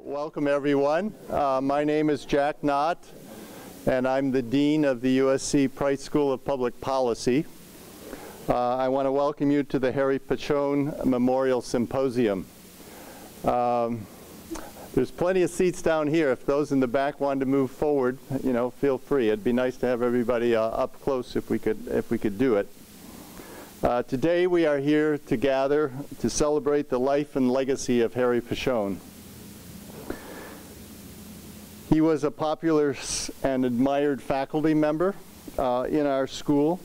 Welcome everyone. My name is Jack Knott and I'm the Dean of the USC Price School of Public Policy. I want to welcome you to the Harry Pachon Memorial Symposium. There's plenty of seats down here. If those in the back wanted to move forward, feel free. It'd be nice to have everybody up close if we could do it. Today we are here to gather to celebrate the life and legacy of Harry Pachon. He was a popular and admired faculty member in our school.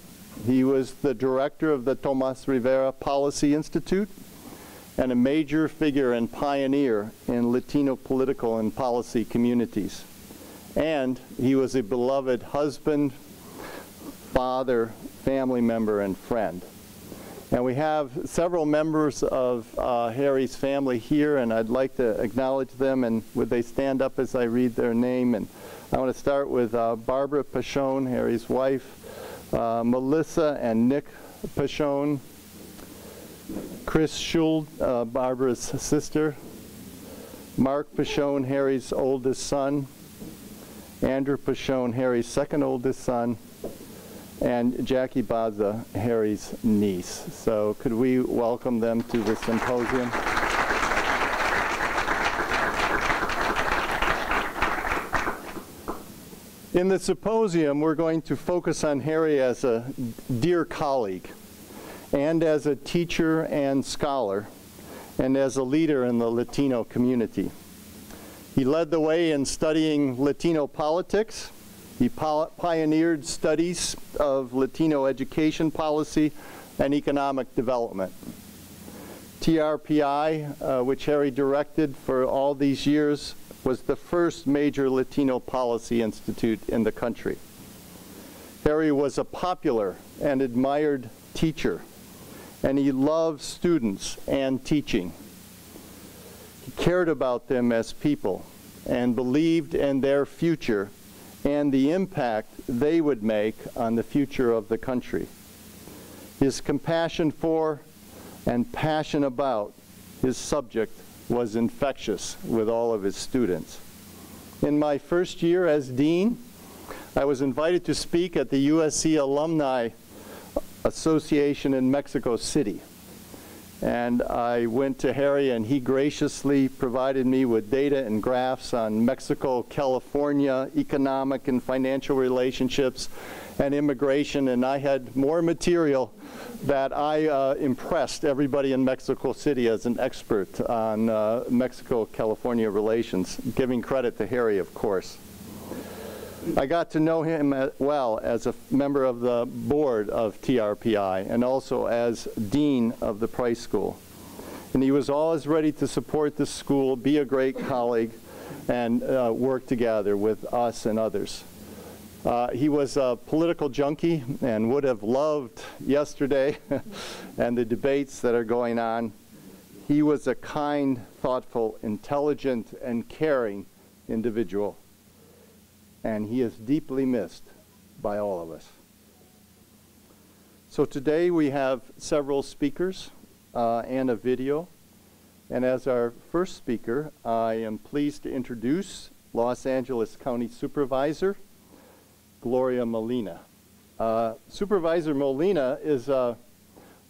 He was the director of the Tomas Rivera Policy Institute and a major figure and pioneer in Latino political and policy communities. And he was a beloved husband, father, family member, and friend. And we have several members of Harry's family here, and I'd like to acknowledge them. And would they stand up as I read their name? And I want to start with Barbara Pachon, Harry's wife, Melissa and Nick Pachon, Chris Schuld, Barbara's sister, Mark Pachon, Harry's oldest son, Andrew Pachon, Harry's second oldest son, and Jackie Baza, Harry's niece. So could we welcome them to the symposium? In the symposium, we're going to focus on Harry as a dear colleague, and as a teacher and scholar, and as a leader in the Latino community. He led the way in studying Latino politics. He pioneered studies of Latino education policy and economic development. TRPI, which Harry directed for all these years, was the first major Latino policy institute in the country. Harry was a popular and admired teacher, and he loved students and teaching. He cared about them as people and believed in their future and the impact they would make on the future of the country. His compassion for and passion about his subject was infectious with all of his students. In my first year as dean, I was invited to speak at the USC Alumni Association in Mexico City. And I went to Harry, and he graciously provided me with data and graphs on Mexico-California economic and financial relationships and immigration, and I had more material that I impressed everybody in Mexico City as an expert on Mexico-California relations, giving credit to Harry, of course. I got to know him well as a member of the board of TRPI and also as dean of the Price School. And he was always ready to support the school, be a great colleague, and work together with us and others. He was a political junkie and would have loved yesterday and the debates that are going on. He was a kind, thoughtful, intelligent, and caring individual. And he is deeply missed by all of us. So today we have several speakers and a video. And as our first speaker, I am pleased to introduce Los Angeles County Supervisor, Gloria Molina. Supervisor Molina is a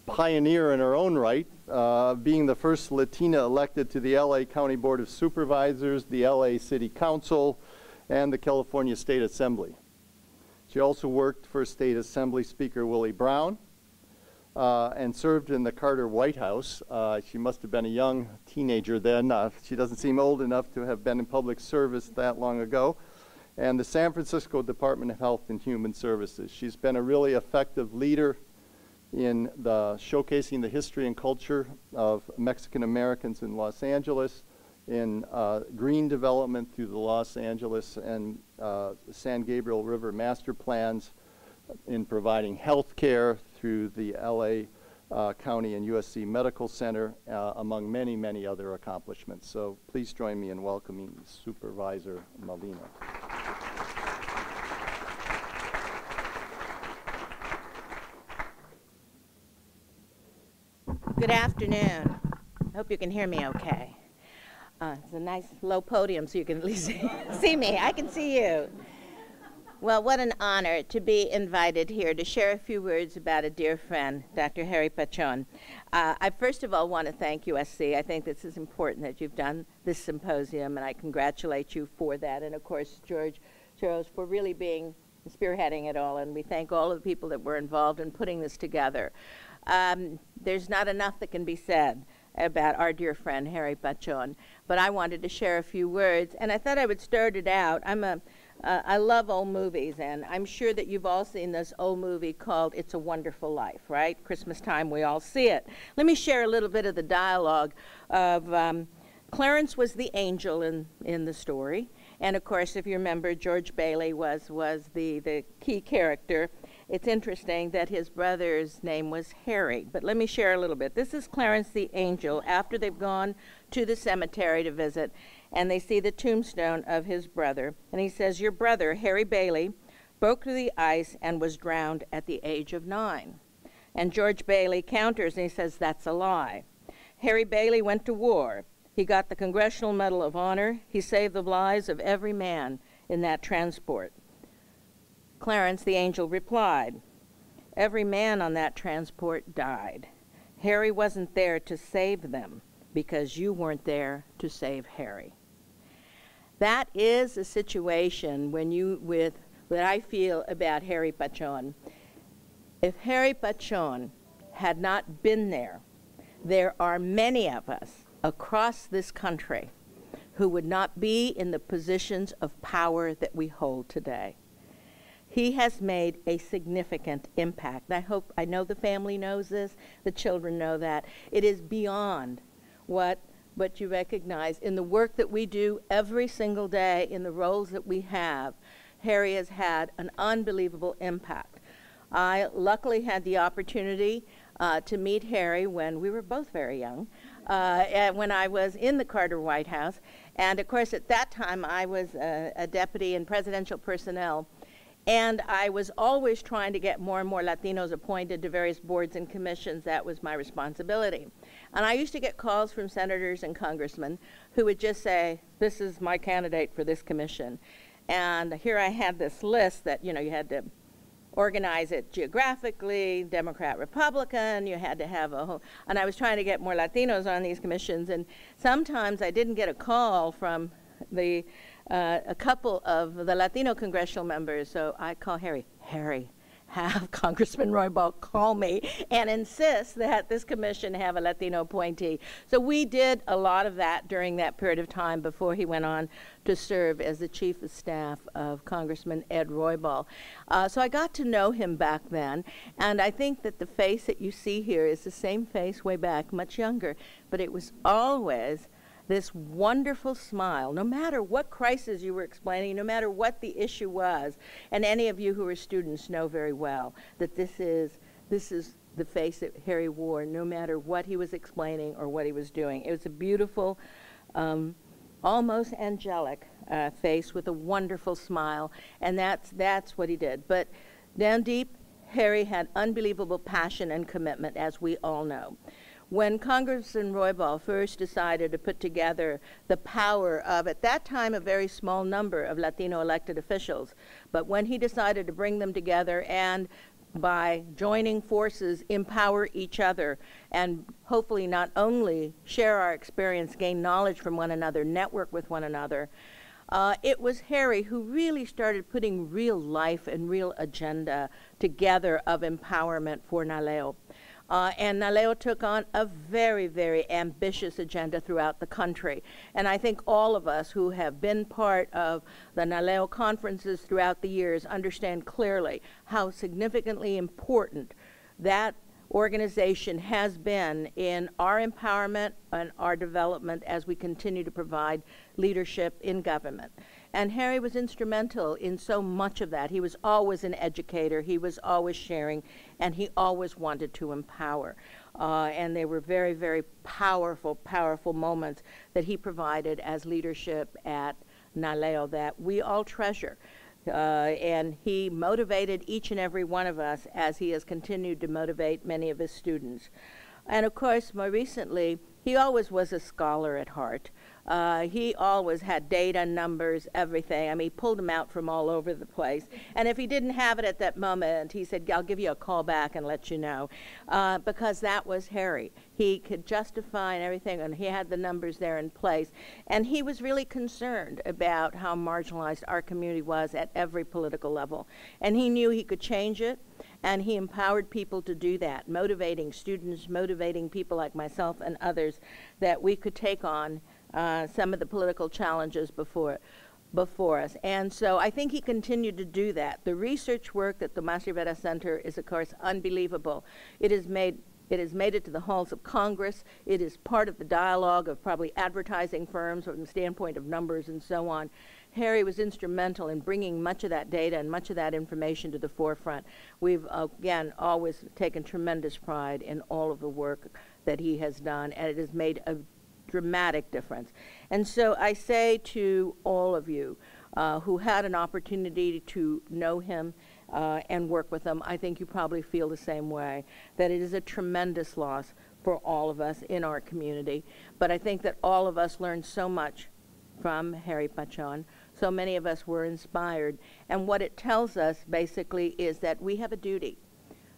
pioneer in her own right, being the first Latina elected to the LA County Board of Supervisors, the LA City Council, and the California State Assembly. She also worked for State Assembly Speaker Willie Brown and served in the Carter White House. She must have been a young teenager then. She doesn't seem old enough to have been in public service that long ago. And the San Francisco Department of Health and Human Services. She's been a really effective leader in showcasing the history and culture of Mexican Americans in Los Angeles, in green development through the Los Angeles and San Gabriel River master plans, in providing health care through the LA County and USC Medical Center, among many, many other accomplishments. So please join me in welcoming Supervisor Molina. Good afternoon. I hope you can hear me okay. It's a nice low podium so you can at least see me. I can see you. Well, what an honor to be invited here to share a few words about a dear friend, Dr. Harry Pachon. I first of all want to thank USC. I think this is important that you've done this symposium, and I congratulate you for that. And of course, George Cisneros for really spearheading it all, and we thank all of the people that were involved in putting this together. There's not enough that can be said about our dear friend Harry Pachon, but I wanted to share a few words, and I thought I would start it out. I love old movies, and I'm sure that you've all seen this old movie called It's a Wonderful Life, right? Christmas time, we all see it. Let me share a little bit of the dialogue of Clarence was the angel in the story, and of course, if you remember, George Bailey was the key character. It's interesting that his brother's name was Harry, but let me share a little bit. This is Clarence the angel after they've gone to the cemetery to visit, and they see the tombstone of his brother. And he says, "Your brother, Harry Bailey, broke through the ice and was drowned at the age of 9. And George Bailey counters and he says, "That's a lie. Harry Bailey went to war. He got the Congressional Medal of Honor. He saved the lives of every man in that transport." Clarence the angel replied, "Every man on that transport died. Harry wasn't there to save them because you weren't there to save Harry." That is a situation that I feel about Harry Pachon. If Harry Pachon had not been there, there are many of us across this country who would not be in the positions of power that we hold today. He has made a significant impact. I know the family knows this, the children know that. It is beyond what you recognize in the work that we do every single day, in the roles that we have. Harry has had an unbelievable impact. I luckily had the opportunity to meet Harry when we were both very young, when I was in the Carter White House. And of course, at that time, I was a deputy in presidential personnel. And I was always trying to get more and more Latinos appointed to various boards and commissions. That was my responsibility. And I used to get calls from senators and congressmen who would just say, "This is my candidate for this commission." And here I had this list that, you had to organize it geographically, Democrat, Republican, you had to have and I was trying to get more Latinos on these commissions. And sometimes I didn't get a call from a couple of the Latino congressional members, so I call Harry, have Congressman Roybal call me and insist that this commission have a Latino appointee. So we did a lot of that during that period of time before he went on to serve as the chief of staff of Congressman Ed Roybal. So I got to know him back then, and I think that the face that you see here is the same face way back, much younger, but it was always this wonderful smile, no matter what crisis you were explaining, no matter what the issue was. And any of you who are students know very well that this is the face that Harry wore, no matter what he was explaining or what he was doing. It was a beautiful, almost angelic face with a wonderful smile, and that's what he did. But down deep, Harry had unbelievable passion and commitment, as we all know. When Congressman Roybal first decided to put together the power of, at that time, a very small number of Latino elected officials, but when he decided to bring them together and by joining forces, empower each other, and hopefully not only share our experience, gain knowledge from one another, network with one another, it was Harry who really started putting real life and real agenda together of empowerment for Naleo. And Naleo took on a very, very ambitious agenda throughout the country. And I think all of us who have been part of the Naleo conferences throughout the years understand clearly how significantly important that organization has been in our empowerment and our development as we continue to provide leadership in government. And Harry was instrumental in so much of that. He was always an educator, he was always sharing, and he always wanted to empower. And they were very, very powerful, powerful moments that he provided as leadership at Naleo that we all treasure. And he motivated each and every one of us as he has continued to motivate many of his students. And of course, more recently, he always was a scholar at heart. He always had data, numbers, everything. I mean, he pulled them out from all over the place. And if he didn't have it at that moment, he said, I'll give you a call back and let you know. Because that was Harry. He could justify and everything, and he had the numbers there in place. And he was really concerned about how marginalized our community was at every political level. And he knew he could change it, and he empowered people to do that, motivating students, motivating people like myself and others that we could take on some of the political challenges before us. And so I think he continued to do that. The research work at the Mas Rivera Center is, of course, unbelievable. It has made it to the halls of Congress. It is part of the dialogue of probably advertising firms from the standpoint of numbers and so on. Harry was instrumental in bringing much of that data and much of that information to the forefront. We've, again, always taken tremendous pride in all of the work that he has done, and it has made a dramatic difference. And so I say to all of you who had an opportunity to know him and work with him, I think you probably feel the same way, that it is a tremendous loss for all of us in our community. But I think that all of us learned so much from Harry Pachon. So many of us were inspired. And what it tells us basically is that we have a duty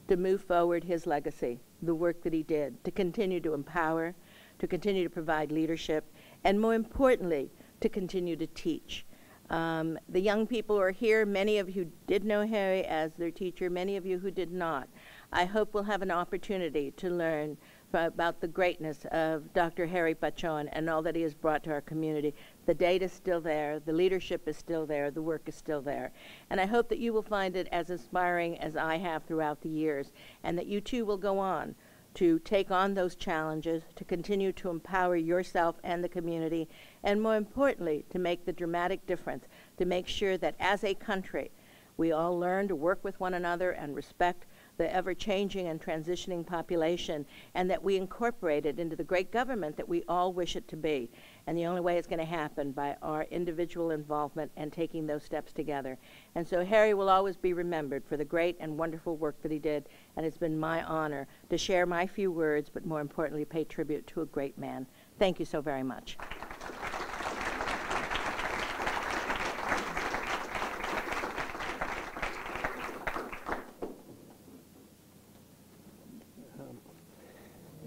to move forward his legacy, the work that he did, to continue to empower, to continue to provide leadership, and more importantly, to continue to teach. The young people who are here, many of you did know Harry as their teacher, many of you who did not. I hope we'll have an opportunity to learn about the greatness of Dr. Harry Pachon and all that he has brought to our community. The data is still there, the leadership is still there, the work is still there. And I hope that you will find it as inspiring as I have throughout the years, and that you too will go on to take on those challenges, to continue to empower yourself and the community, and more importantly, to make the dramatic difference, to make sure that as a country, we all learn to work with one another and respect the ever-changing and transitioning population, and that we incorporate it into the great government that we all wish it to be. And the only way it's going to happen by our individual involvement and taking those steps together. And so Harry will always be remembered for the great and wonderful work that he did, and it's been my honor to share my few words, but more importantly, pay tribute to a great man. Thank you so very much.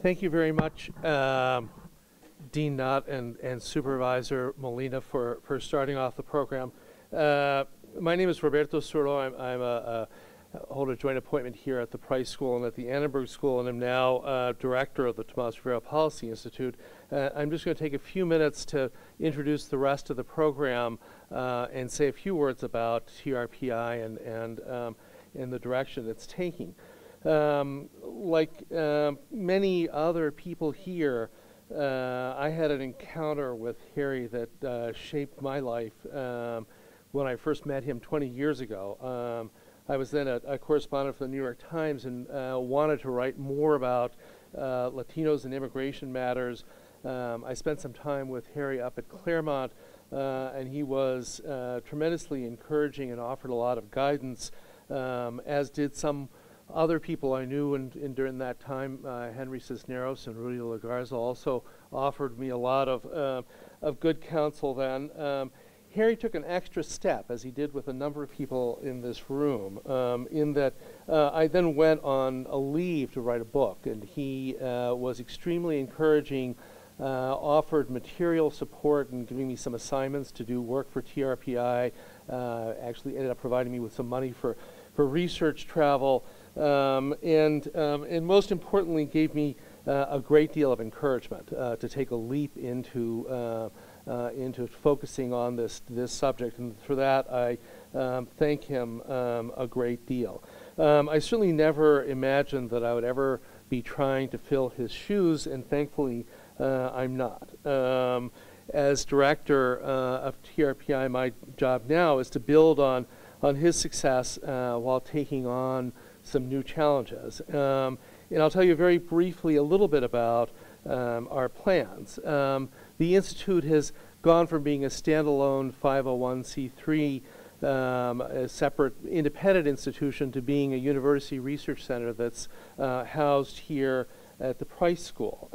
Thank you very much, Dean Knott and Supervisor Molina for starting off the program. My name is Roberto Suro. I hold a joint appointment here at the Price School and at the Annenberg School, and I'm now director of the Tomas Rivera Policy Institute. I'm just going to take a few minutes to introduce the rest of the program and say a few words about TRPI and the direction it's taking. Like many other people here, I had an encounter with Harry that shaped my life when I first met him 20 years ago. I was then a correspondent for the New York Times and wanted to write more about Latinos and immigration matters. I spent some time with Harry up at Claremont, and he was tremendously encouraging and offered a lot of guidance, as did some other people I knew during that time. Henry Cisneros and Rodolfo Garza also offered me a lot of good counsel then. Harry took an extra step, as he did with a number of people in this room, in that I then went on a leave to write a book, and he was extremely encouraging, offered material support and giving me some assignments to do work for TRPI, actually ended up providing me with some money for research travel, and most importantly gave me a great deal of encouragement to take a leap into focusing on this subject, and for that I thank him a great deal. I certainly never imagined that I would ever be trying to fill his shoes, and thankfully I'm not. As director of TRPI, my job now is to build on his success while taking on some new challenges. And I'll tell you very briefly a little bit about our plans. The Institute has gone from being a standalone 501c3, a separate independent institution, to being a university research center that's housed here at the Price School.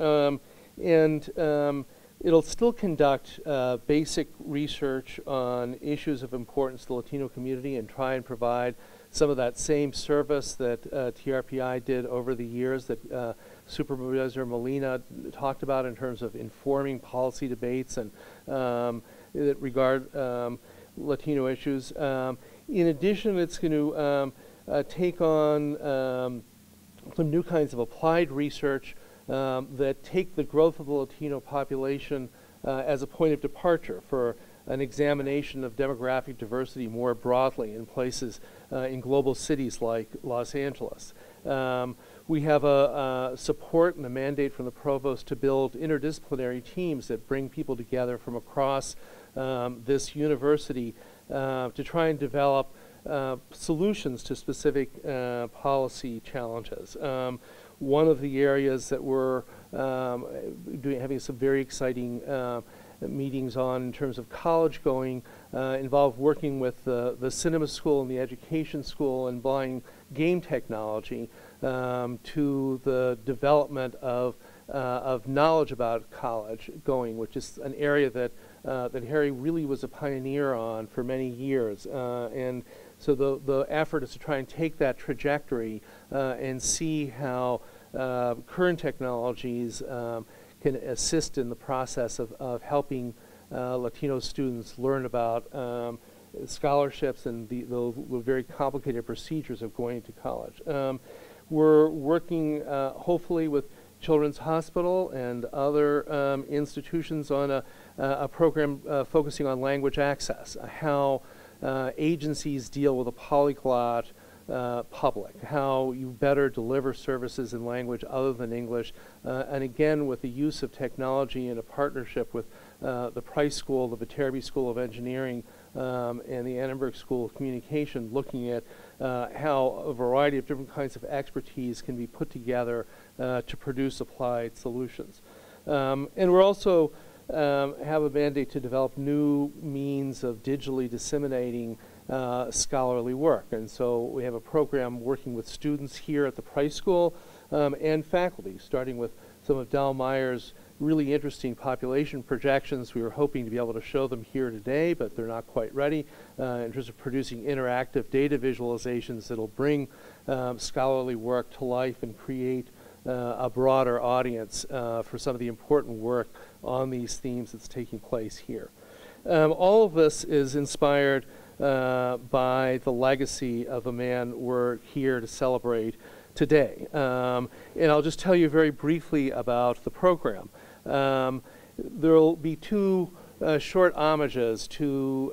And it'll still conduct basic research on issues of importance to the Latino community and try and provide some of that same service that TRPI did over the years that Supervisor Molina talked about in terms of informing policy debates and that regard Latino issues. In addition, it's going to take on some new kinds of applied research that take the growth of the Latino population as a point of departure for an examination of demographic diversity more broadly in places, in global cities like Los Angeles. We have a support and a mandate from the provost to build interdisciplinary teams that bring people together from across this university to try and develop solutions to specific policy challenges. One of the areas that we're having some very exciting meetings on in terms of college going involve working with the cinema school and the education school and applying game technology to the development of knowledge about college going, which is an area that that Harry really was a pioneer on for many years. And so the effort is to try and take that trajectory and see how current technologies can assist in the process of helping Latino students learn about scholarships and the very complicated procedures of going to college. We're working hopefully with Children's Hospital and other institutions on a program focusing on language access, how agencies deal with a polyglot public, how you better deliver services in language other than English, and again with the use of technology in a partnership with the Price School, the Viterbi School of Engineering, and the Annenberg School of Communication, looking at how a variety of different kinds of expertise can be put together to produce applied solutions. And we're also have a mandate to develop new means of digitally disseminating scholarly work. And so we have a program working with students here at the Price School and faculty, starting with some of Del Meyer's really interesting population projections. We were hoping to be able to show them here today, but they're not quite ready in terms of producing interactive data visualizations that'll bring scholarly work to life and create a broader audience for some of the important work on these themes that's taking place here. All of this is inspired by the legacy of a man we're here to celebrate today. And I'll just tell you very briefly about the program. There will be two short homages to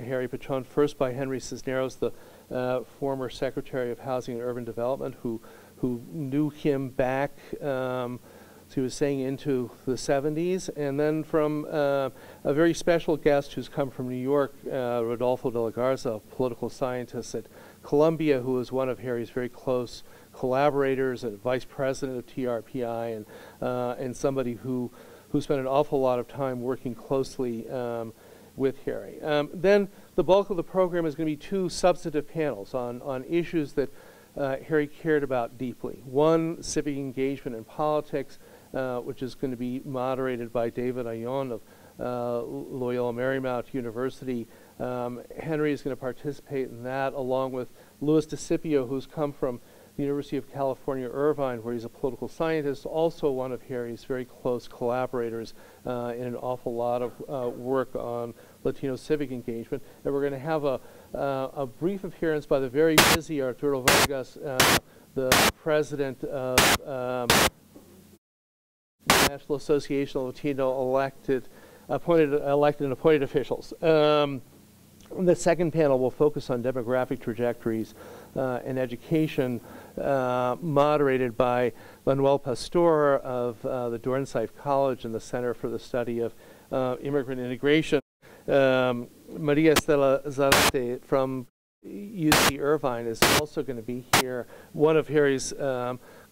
Harry Pachon, first by Henry Cisneros, the former Secretary of Housing and Urban Development, who knew him back, he was saying, into the 70s, and then from a very special guest who's come from New York, Rodolfo de Garza, a political scientist at Columbia, who was one of Harry's very close collaborators and vice president of TRPI, and somebody who spent an awful lot of time working closely with Harry. Then the bulk of the program is going to be two substantive panels on issues that Harry cared about deeply. One, civic engagement in politics, which is going to be moderated by David Ayon of Loyola Marymount University. Henry is going to participate in that, along with Louis DeCipio, who's come from the University of California, Irvine, where he's a political scientist, also one of Harry's very close collaborators in an awful lot of work on Latino civic engagement. And we're going to have a brief appearance by the very busy Arturo Vargas, the president of the National Association of Latino elected and appointed officials. The second panel will focus on demographic trajectories and education, moderated by Manuel Pastor of the Dornsife College and the Center for the Study of Immigrant Integration. Maria Estela Zarate from UC Irvine is also going to be here, one of Harry's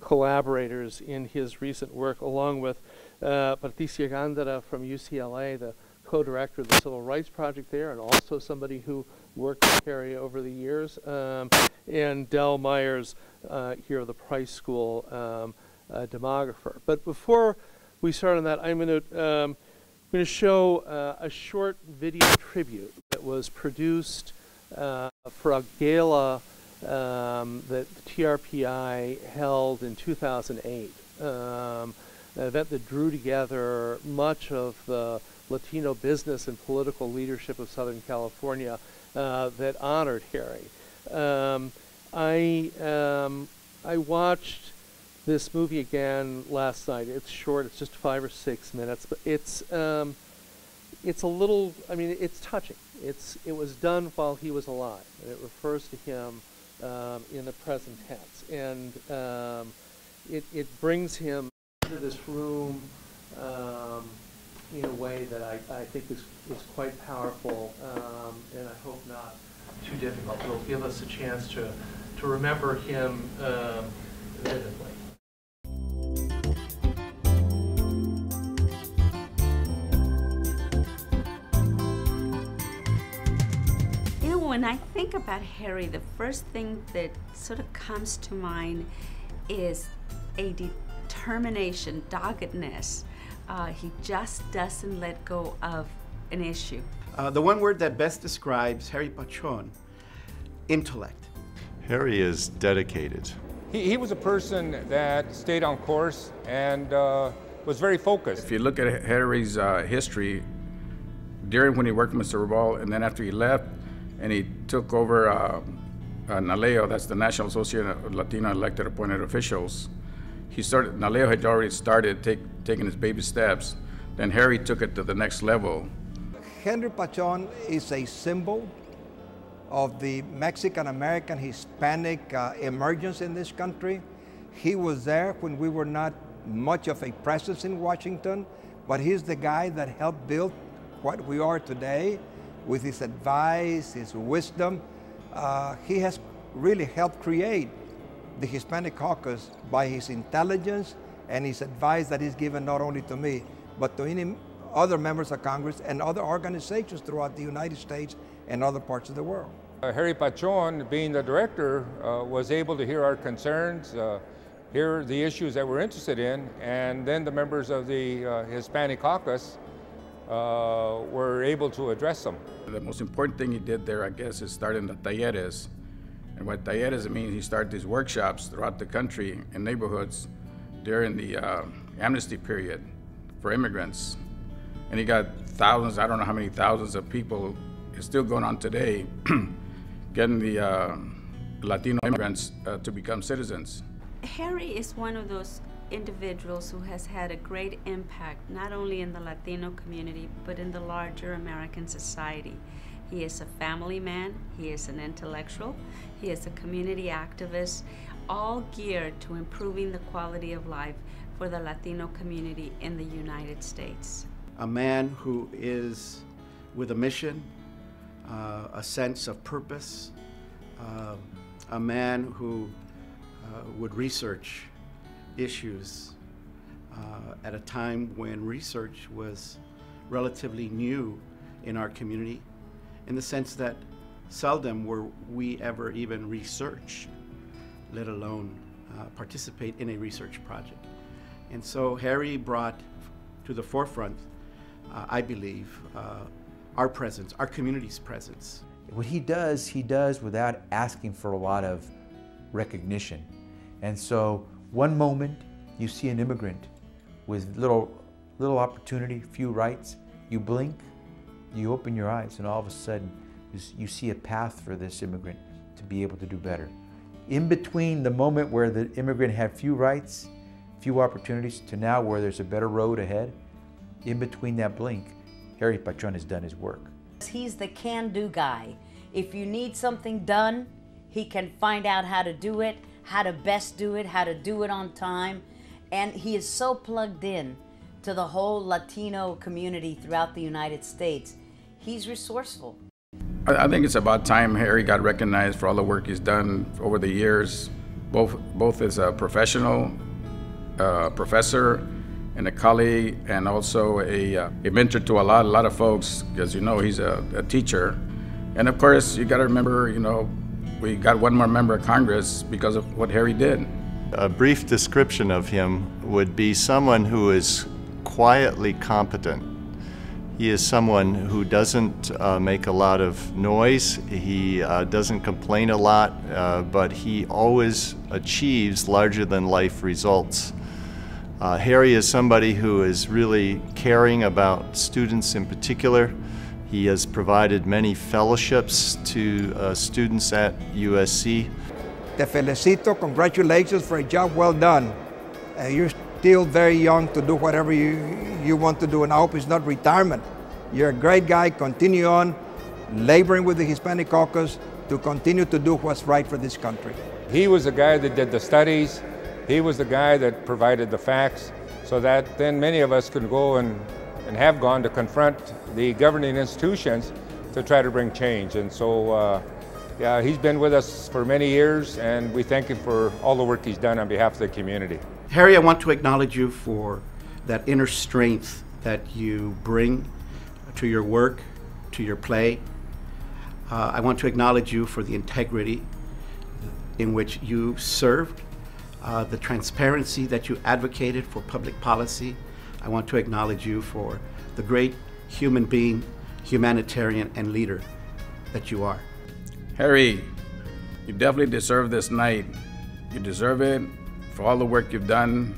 collaborators in his recent work, along with Patricia Gandara from UCLA, the co-director of the Civil Rights Project there, and also somebody who worked with Harry over the years, and Del Myers here of the Price School, demographer. But before we start on that, I'm going to show a short video tribute that was produced for a gala that the TRPI held in 2008. An event that drew together much of the Latino business and political leadership of Southern California that honored Harry. I watched this movie again last night. It's short, it's just 5 or 6 minutes, but it's a little, I mean, it's touching. It was done while he was alive, and it refers to him in the present tense. And it brings him into this room in a way that I think is quite powerful, and I hope not too difficult. It'll give us a chance to remember him vividly. When I think about Harry, the first thing that sort of comes to mind is a determination, doggedness. He just doesn't let go of an issue. The one word that best describes Harry Pachon: intellect. Harry is dedicated. He was a person that stayed on course and was very focused. If you look at Harry's history, during when he worked with Mr. Reval, and then after he left, and he took over NALEO, that's the National Association of Latino Elected Appointed Officials. NALEO had already started taking his baby steps. Then Harry took it to the next level. Henry Pachon is a symbol of the Mexican-American Hispanic emergence in this country. He was there when we were not much of a presence in Washington, but he's the guy that helped build what we are today. With his advice, his wisdom, he has really helped create the Hispanic caucus by his intelligence and his advice that he's given not only to me, but to any other members of Congress and other organizations throughout the United States and other parts of the world. Harry Pachon, being the director, was able to hear our concerns, hear the issues that we're interested in, and then the members of the Hispanic caucus were able to address them. The most important thing he did there, I guess, is starting the talleres. And what talleres means, he started these workshops throughout the country in neighborhoods during the amnesty period for immigrants. And he got thousands, I don't know how many thousands of people, it's still going on today, getting the Latino immigrants to become citizens. Harry is one of those individuals who has had a great impact not only in the Latino community but in the larger American society. He is a family man, he is an intellectual, he is a community activist, all geared to improving the quality of life for the Latino community in the United States. A man who is with a mission, a sense of purpose, a man who would research issues at a time when research was relatively new in our community, in the sense that seldom were we ever even research, let alone participate in a research project. And so Harry brought to the forefront, I believe, our presence, our community's presence. What he does without asking for a lot of recognition. And so one moment you see an immigrant with little opportunity, few rights, you blink, you open your eyes, and all of a sudden you see a path for this immigrant to be able to do better. In between the moment where the immigrant had few rights, few opportunities, to now where there's a better road ahead, in between that blink, Harry Pachon has done his work. He's the can-do guy. If you need something done, he can find out how to do it, how to best do it, how to do it on time. And he is so plugged in to the whole Latino community throughout the United States. He's resourceful. I think it's about time Harry got recognized for all the work he's done over the years, both as a professional, professor, and a colleague, and also a mentor to a lot of folks, because you know he's a teacher. And of course, you got to remember, you know, we got one more member of Congress because of what Harry did. A brief description of him would be someone who is quietly competent. He is someone who doesn't make a lot of noise. He doesn't complain a lot, but he always achieves larger-than-life results. Harry is somebody who is really caring about students in particular. He has provided many fellowships to students at USC. Te felicito, congratulations for a job well done. You're still very young to do whatever you want to do, and I hope it's not retirement. You're a great guy. Continue on laboring with the Hispanic Caucus to continue to do what's right for this country. He was the guy that did the studies. He was the guy that provided the facts, so that then many of us could go and have gone to confront the governing institutions to try to bring change. And so, yeah, he's been with us for many years, and we thank him for all the work he's done on behalf of the community. Harry, I want to acknowledge you for that inner strength that you bring to your work, to your play. I want to acknowledge you for the integrity in which you served, the transparency that you advocated for public policy. I want to acknowledge you for the great human being, humanitarian, and leader that you are. Harry, you definitely deserve this night. You deserve it for all the work you've done.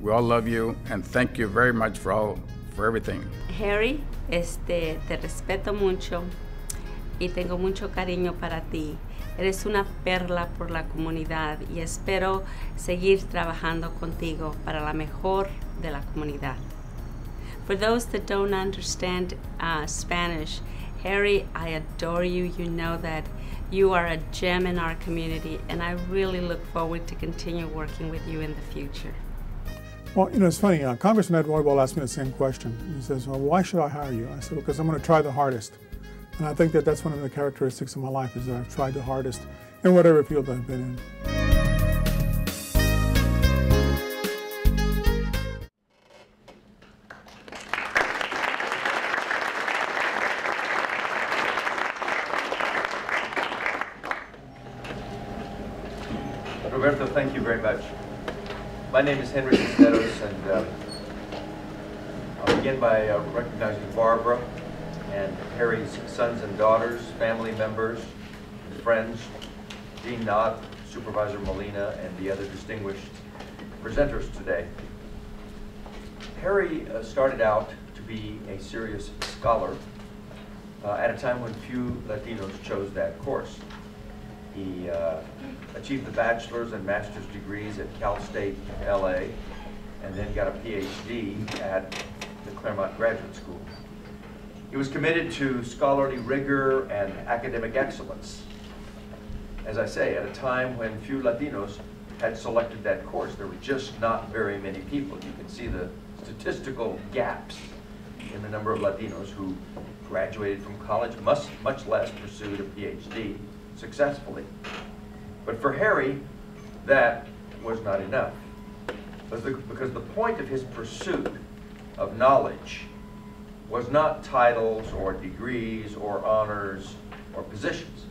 We all love you, and thank you very much for everything. Harry, te respeto mucho y tengo mucho cariño para ti. Eres una perla por la comunidad y espero seguir trabajando contigo para la mejor de la comunidad. For those that don't understand Spanish, Harry, I adore you. You know that you are a gem in our community, and I really look forward to continue working with you in the future. Well, you know, it's funny. Congressman Ed Roybal asked me the same question. He says, well, why should I hire you? I said, because I'm going to try the hardest. And I think that that's one of the characteristics of my life, is that I've tried the hardest in whatever field I've been in. Roberto, thank you very much. My name is Henry Cisneros, and I'll begin by recognizing Barbara and Harry's sons and daughters, family members, friends, Dean Knott, Supervisor Molina, and the other distinguished presenters today. Harry started out to be a serious scholar at a time when few Latinos chose that course. He achieved the bachelor's and master's degrees at Cal State LA, and then got a PhD at the Claremont Graduate School. He was committed to scholarly rigor and academic excellence. As I say, at a time when few Latinos had selected that course, there were just not very many people. You can see the statistical gaps in the number of Latinos who graduated from college, much less pursued a PhD successfully. But for Harry, that was not enough. Because the point of his pursuit of knowledge was not titles or degrees or honors or positions.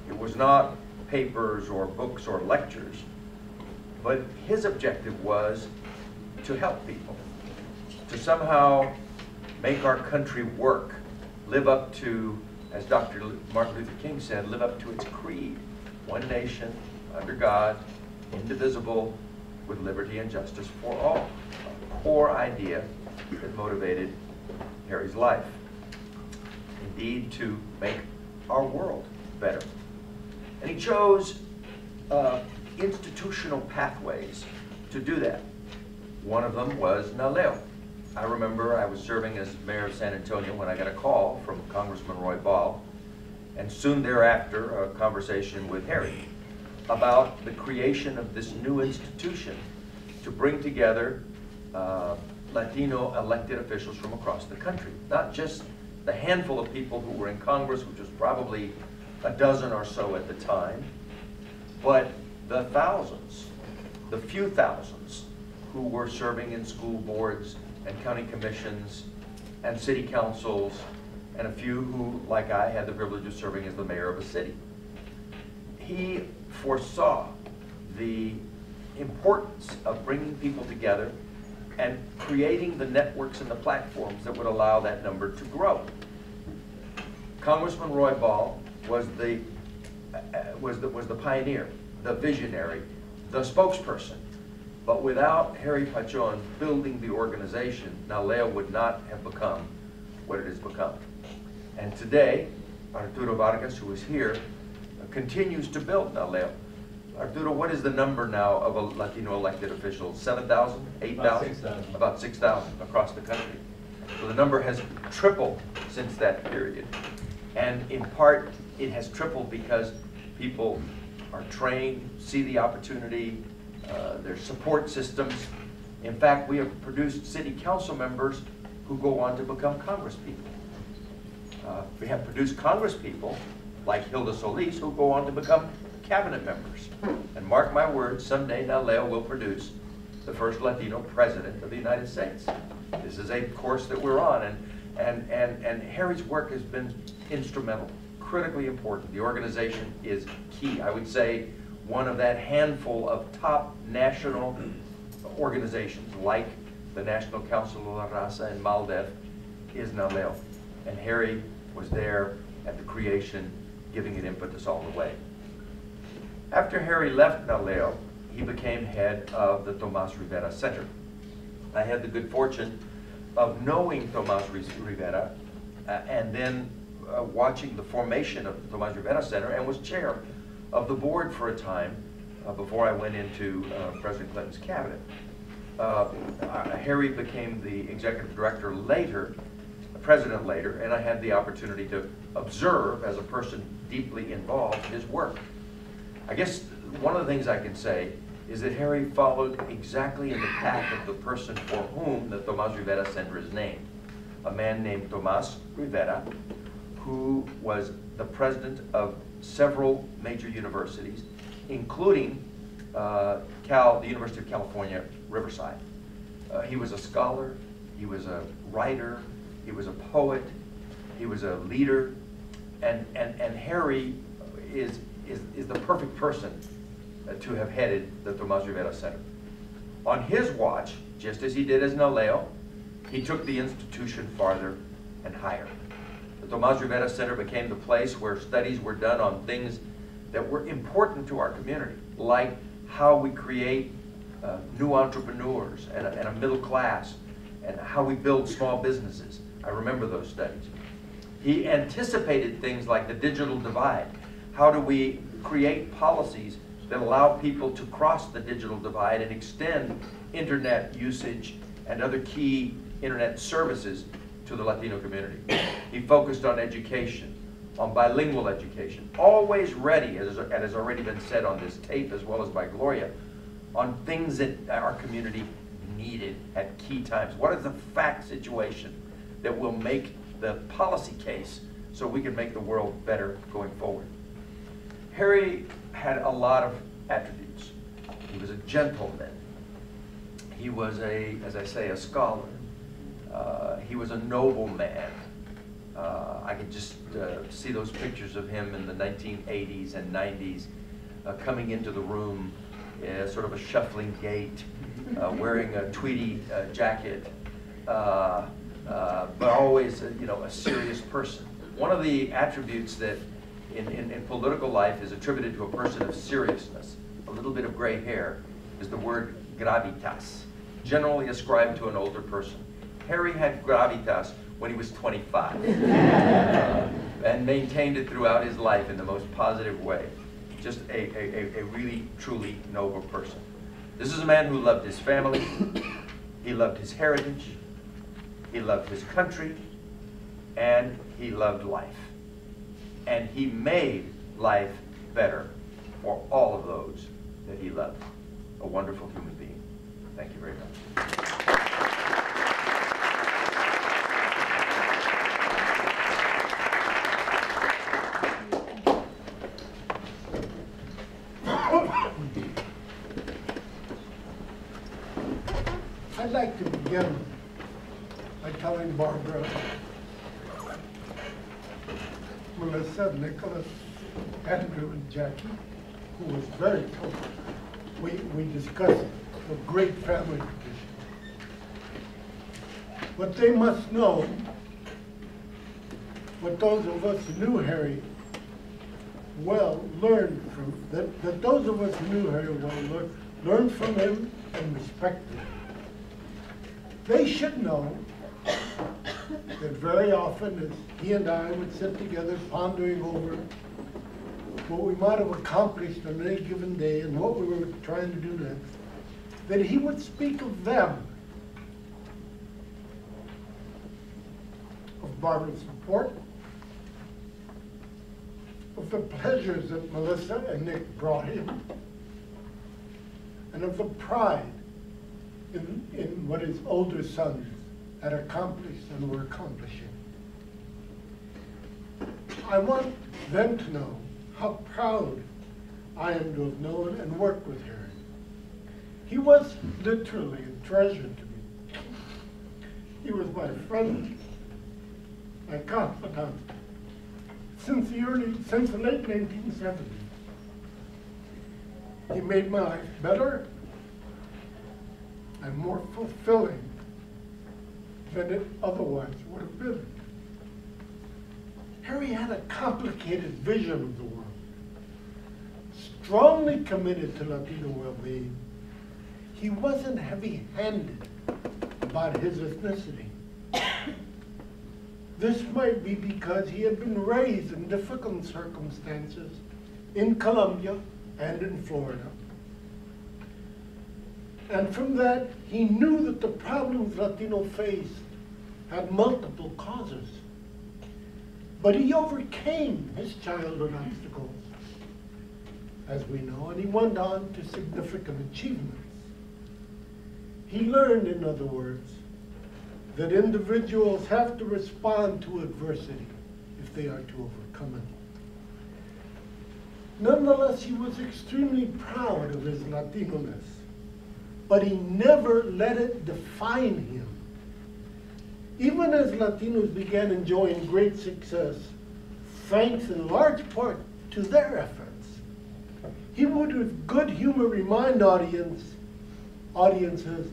It was not papers or books or lectures, but his objective was to help people, to somehow make our country work, live up to, as Dr. Martin Luther King said, live up to its creed: one nation, under God, indivisible, with liberty and justice for all. A core idea that motivated Harry's life. Indeed, to make our world better. And he chose institutional pathways to do that. One of them was Naleo. I remember I was serving as mayor of San Antonio when I got a call from Congressman Roybal, and soon thereafter a conversation with Harry about the creation of this new institution to bring together Latino elected officials from across the country. Not just the handful of people who were in Congress, which was probably a dozen or so at the time, but the thousands, the few thousands who were serving in school boards and county commissions and city councils, and a few who, like I, had the privilege of serving as the mayor of a city. He foresaw the importance of bringing people together and creating the networks and the platforms that would allow that number to grow. Congressman Roy Ball was the pioneer, the visionary, the spokesperson. But without Harry Pachon building the organization, Naleo would not have become what it has become. And today, Arturo Vargas, who is here, continues to build Naleo. Arturo, what is the number now of a Latino elected officials? 7,000? 8,000? About 6,000 across the country. So the number has tripled since that period. And in part, it has tripled because people are trained, see the opportunity, their support systems. In fact, we have produced city council members who go on to become congresspeople. We have produced congresspeople like Hilda Solis who go on to become cabinet members. And mark my words, someday Naleo will produce the first Latino president of the United States. This is a course that we're on, and Harry's work has been instrumental, critically important. The organization is key. I would say one of that handful of top national organizations like the National Council of La Raza and MALDEF is Naleo. And Harry was there at the creation, giving it impetus all the way. After Harry left Naleo, he became head of the Tomas Rivera Center. I had the good fortune of knowing Tomas Rivera and then watching the formation of the Tomas Rivera Center, and was chair of the board for a time before I went into President Clinton's cabinet. Harry became the executive director later, president later, and I had the opportunity to observe, as a person deeply involved, his work. I guess one of the things I can say is that Harry followed exactly in the path of the person for whom the Tomas Rivera Center is named, a man named Tomas Rivera, who was the president of several major universities, including the University of California, Riverside. He was a scholar, he was a writer, he was a poet, he was a leader, and Harry is the perfect person to have headed the Tomas Rivera Center. On his watch, just as he did as Naleo, he took the institution farther and higher. The Tomas Rivera Center became the place where studies were done on things that were important to our community, like how we create new entrepreneurs and a middle class, and how we build small businesses. I remember those studies. He anticipated things like the digital divide. How do we create policies that allow people to cross the digital divide and extend internet usage and other key internet services to the Latino community? He focused on education, on bilingual education, always ready, as has already been said on this tape as well as by Gloria, on things that our community needed at key times. What is the fact situation that will make the policy case so we can make the world better going forward? Harry had a lot of attributes. He was a gentleman. He was as I say, a scholar. He was a noble man. I could just see those pictures of him in the 1980s and 90s coming into the room, sort of a shuffling gait, wearing a tweedy jacket, but always a serious person. One of the attributes that in political life is attributed to a person of seriousness, a little bit of gray hair, is the word gravitas, generally ascribed to an older person. Harry had gravitas when he was 25 and maintained it throughout his life in the most positive way. Just a really, truly noble person. This is a man who loved his family, he loved his heritage, he loved his country, and he loved life. And he made life better for all of those that he loved. A wonderful human being. Thank you very much. I'd like to begin by telling Barbara, Melissa, Nicholas, Andrew, and Jackie, who was very close we discussed a great family tradition. What they must know, what those of us who knew Harry well learned from, that those of us who knew Harry well learned from him and respected him. They should know that very often as he and I would sit together pondering over what we might have accomplished on any given day and what we were trying to do next, that he would speak of them, of Barbara's support, of the pleasures that Melissa and Nick brought him, and of the pride in what his older sons had accomplished and were accomplishing. I want them to know how proud I am to have known and worked with Harry. He was literally a treasure to me. He was my friend, my confidant, since the late 1970s. He made my life better and more fulfilling than it otherwise would have been. Harry had a complicated vision of the world, strongly committed to Latino well-being. He wasn't heavy-handed about his ethnicity. This might be because he had been raised in difficult circumstances in Colombia and in Florida. And from that, he knew that the problems Latino faced had multiple causes. But he overcame his childhood obstacles, as we know, and he went on to significant achievements. He learned, in other words, that individuals have to respond to adversity if they are to overcome it. Nonetheless, he was extremely proud of his Latino-ness, but he never let it define him. Even as Latinos began enjoying great success, thanks in large part to their efforts, he would with good humor remind audiences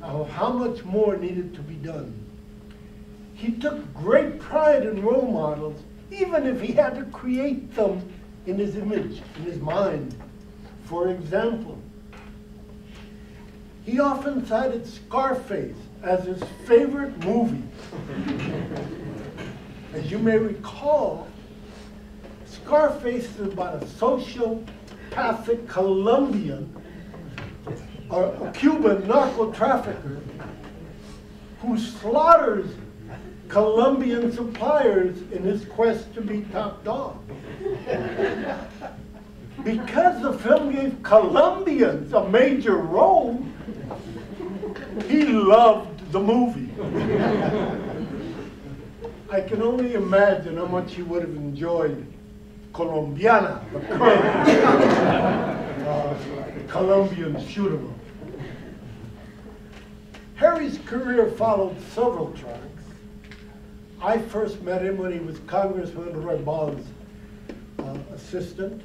of how much more needed to be done. He took great pride in role models, even if he had to create them in his image, in his mind. For example, he often cited Scarface as his favorite movie. As you may recall, Scarface is about a sociopathic Colombian, or a Cuban narco trafficker who slaughters Colombian suppliers in his quest to be top dog. Because the film gave Colombians a major role, he loved the movie. I can only imagine how much he would have enjoyed Colombiana, the Colombian shoot 'em up. Harry's career followed several tracks. I first met him when he was Congressman Roy Ball's assistant,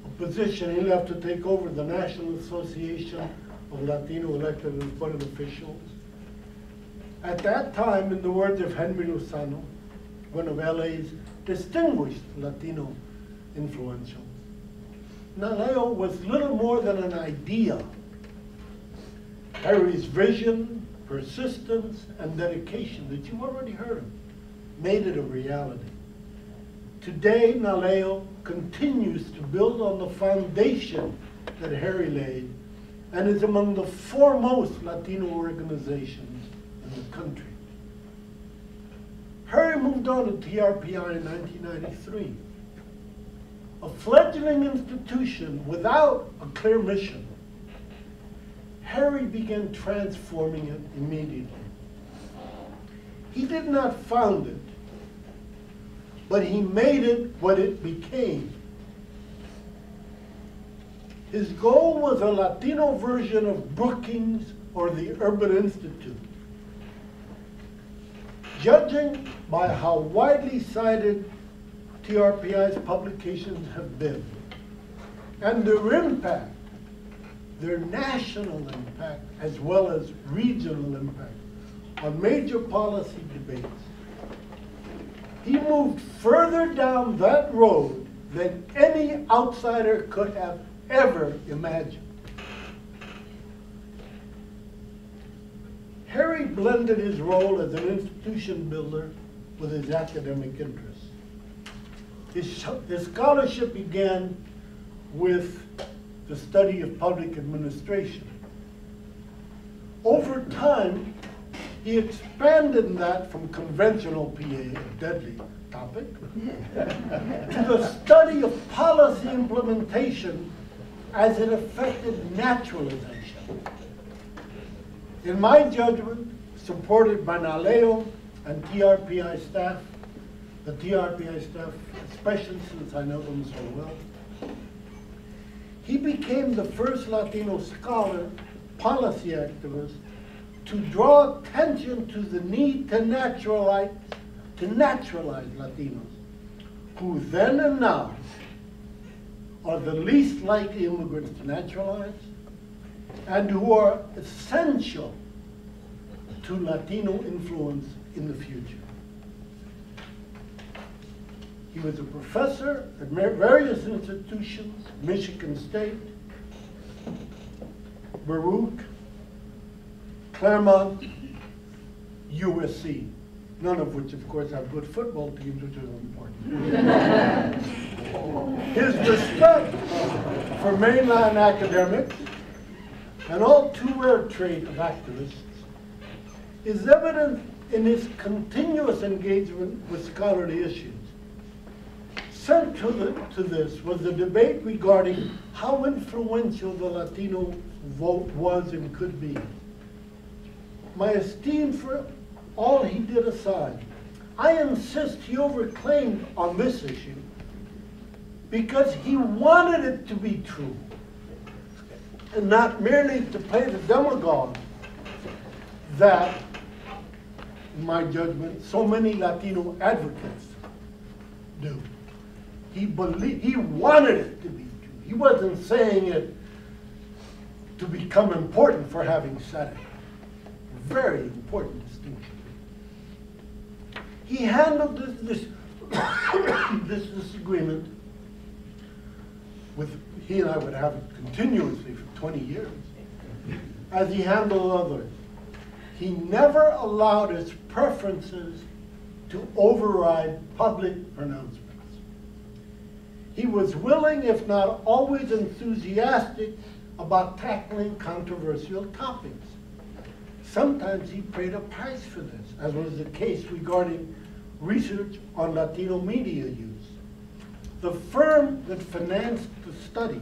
a position he left to take over the National Association of Latino elected and appointed officials. At that time, in the words of Henry Lozano, one of LA's distinguished Latino influentials, Naleo was little more than an idea. Harry's vision, persistence, and dedication that you've already heard of made it a reality. Today, Naleo continues to build on the foundation that Harry laid and is among the foremost Latino organizations in the country. Harry moved on to TRPI in 1993, a fledgling institution without a clear mission. Harry began transforming it immediately. He did not found it, but he made it what it became. His goal was a Latino version of Brookings or the Urban Institute. Judging by how widely cited TRPI's publications have been and their impact their national impact as well as regional impact on major policy debates. He moved further down that road than any outsider could have ever imagined. Harry blended his role as an institution builder with his academic interests. His scholarship began with the study of public administration. Over time, he expanded that from conventional PA, a deadly topic, to the study of policy implementation as it affected naturalization. In my judgment, supported by NALEO and TRPI staff, the TRPI staff, especially since I know them so well, he became the first Latino scholar, policy activist, to draw attention to the need to naturalize Latinos, who then and now are the least likely immigrants to naturalize, and who are essential to Latino influence in the future. He was a professor at various institutions, Michigan State, Baruch, Claremont, USC, none of which, of course, have good football teams, which is important. His respect for mainline academics and all too rare trait of activists is evident in his continuous engagement with scholarly issues. Central to this was the debate regarding how influential the Latino vote was and could be. My esteem for all he did aside, I insist he overclaimed on this issue because he wanted it to be true and not merely to play the demagogue that, in my judgment, so many Latino advocates do. He wanted it to be true. He wasn't saying it to become important for having said it. Very important distinction. He handled this disagreement with, he and I would have it continuously for 20 years, as he handled others. He never allowed his preferences to override public pronouncements. He was willing, if not always enthusiastic, about tackling controversial topics. Sometimes he paid a price for this, as was the case regarding research on Latino media use. The firm that financed the study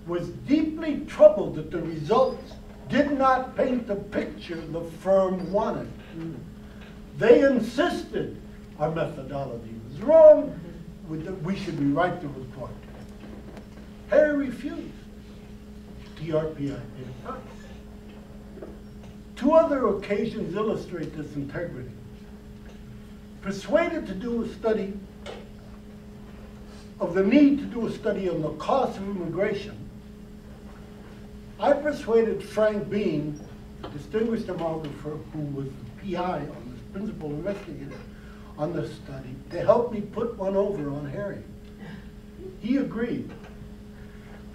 was deeply troubled that the results did not paint the picture the firm wanted. They insisted our methodology was wrong, we should rewrite the report. Harry refused. TRPI paid a price. Two other occasions illustrate this integrity. Persuaded to do a study of the need to do a study on the cost of immigration, I persuaded Frank Bean, the distinguished demographer who was the PI on this principal investigator on this study, to help me put one over on Harry. He agreed.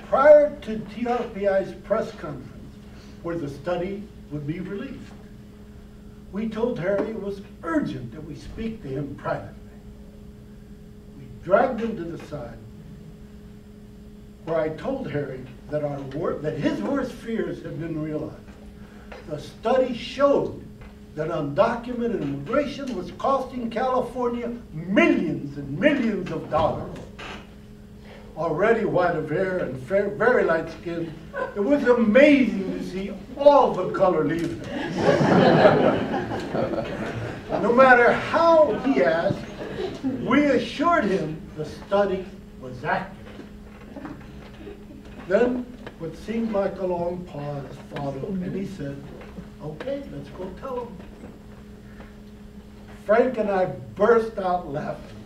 Prior to TRPI's press conference, where the study would be released, we told Harry it was urgent that we speak to him privately. We dragged him to the side, where I told Harry that that his worst fears had been realized. The study showed that undocumented immigration was costing California millions and millions of dollars. Already white of hair and very light skin, it was amazing to see all the color leave him. No matter how he asked, we assured him the study was accurate. Then, what seemed like a long pause followed, and he said, okay, let's go tell him. Frank and I burst out laughing.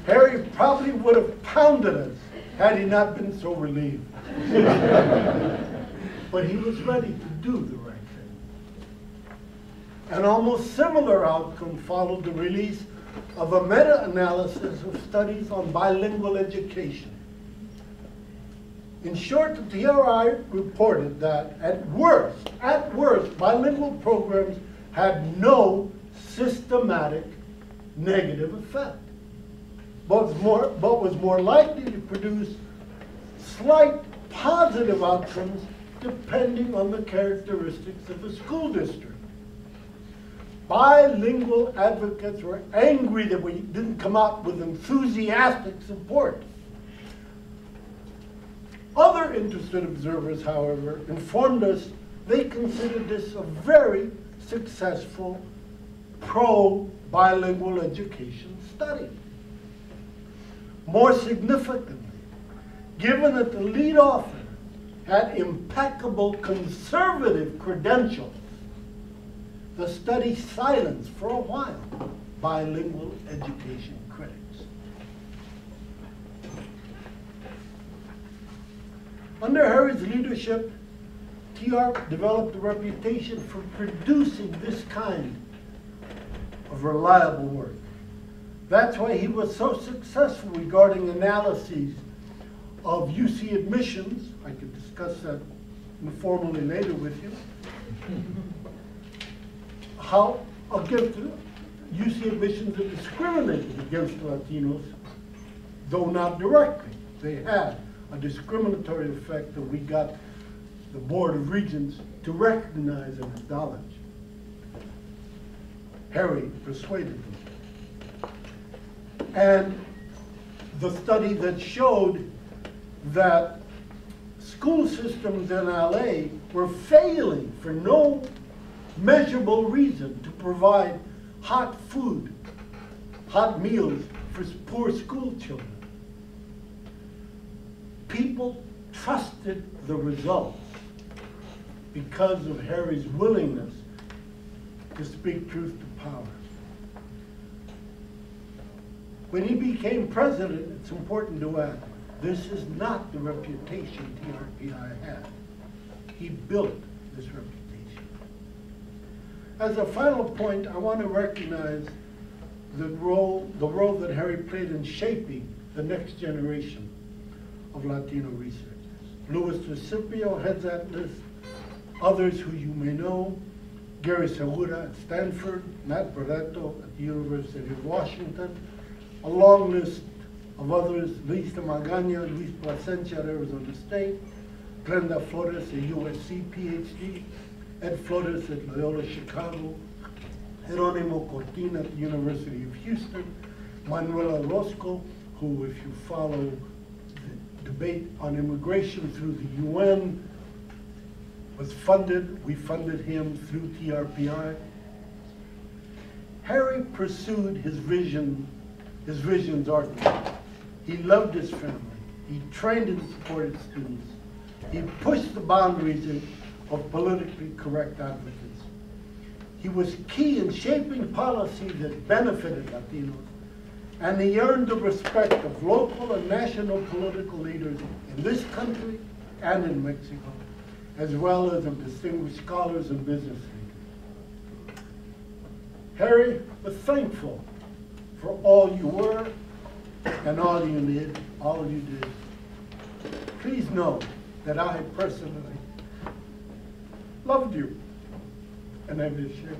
Harry probably would have pounded us had he not been so relieved. But he was ready to do the right thing. An almost similar outcome followed the release of a meta-analysis of studies on bilingual education. In short, the TRI reported that at worst, bilingual programs had no systematic negative effect, but was more likely to produce slight positive outcomes depending on the characteristics of the school district. Bilingual advocates were angry that we didn't come out with enthusiastic support. Other interested observers, however, informed us they considered this a very successful pro-bilingual education study. More significantly, given that the lead author had impeccable conservative credentials, the study silenced for a while bilingual education critics. Under Harry's leadership, TR developed a reputation for producing this kind of reliable work. That's why he was so successful regarding analyses of UC admissions. I could discuss that informally later with you. How against UC admissions are discriminated against Latinos, though not directly. They had a discriminatory effect that we got the Board of Regents to recognize and acknowledge. Harry persuaded them. And the study that showed that school systems in LA were failing for no measurable reason to provide hot food, hot meals for poor school children. People trusted the results because of Harry's willingness to speak truth to power. When he became president, it's important to add, this is not the reputation TRPI had. He built this reputation. As a final point, I want to recognize the role that Harry played in shaping the next generation of Latino researchers. Luis Recipio heads that list. Others who you may know, Gary Segura at Stanford, Matt Barreto at the University of Washington, a long list of others, Luis de Magaña, Luis Plasencia at Arizona State, Glenda Flores at USC, PhD, Ed Flores at Loyola Chicago, Jerónimo Cortina at the University of Houston, Manuel Orozco, who, if you follow the debate on immigration through the UN, was funded. We funded him through TRPI. Harry pursued his visions ardently. He loved his family. He trained and supported students. He pushed the boundaries of politically correct advocacy. He was key in shaping policy that benefited Latinos, and he earned the respect of local and national political leaders in this country and in Mexico, as well as of distinguished scholars and business leaders. Harry was thankful for all you were and all you did. Please know that I personally loved you, and I miss you.